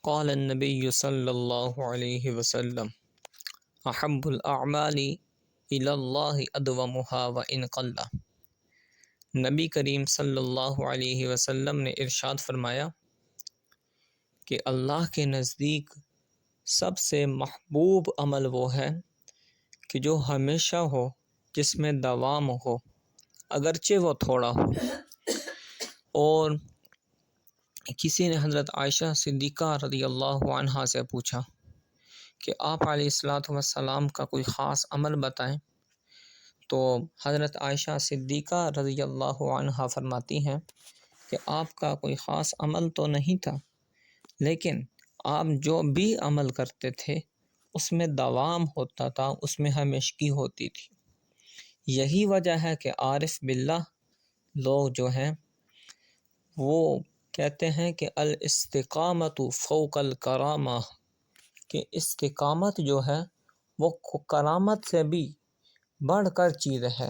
قال النبی صلی اللہ علیہ وسلم احب الاعمال الی اللہ ادومها وان قل۔ نبی کریم صلی اللہ علیہ وسلم نے ارشاد فرمایا کہ اللہ کے نزدیک سب سے محبوب عمل وہ ہے کہ جو ہمیشہ ہو، جس میں دوام ہو، اگرچہ وہ تھوڑا ہو۔ اور کسی نے حضرت عائشہ صدیقہ رضی اللہ عنہا سے پوچھا کہ آپ علیہ الصلاۃ والسلام کا کوئی خاص عمل بتائیں، تو حضرت عائشہ صدیقہ رضی اللہ عنہا فرماتی ہیں کہ آپ کا کوئی خاص عمل تو نہیں تھا، لیکن آپ جو بھی عمل کرتے تھے اس میں دوام ہوتا تھا، اس میں ہمیشگی ہوتی تھی۔ یہی وجہ ہے کہ عارف باللہ لوگ جو ہیں وہ کہتے ہیں کہ الاستقامت فوق الکرامہ، کہ استقامت جو ہے وہ کرامت سے بھی بڑھ کر چیز ہے۔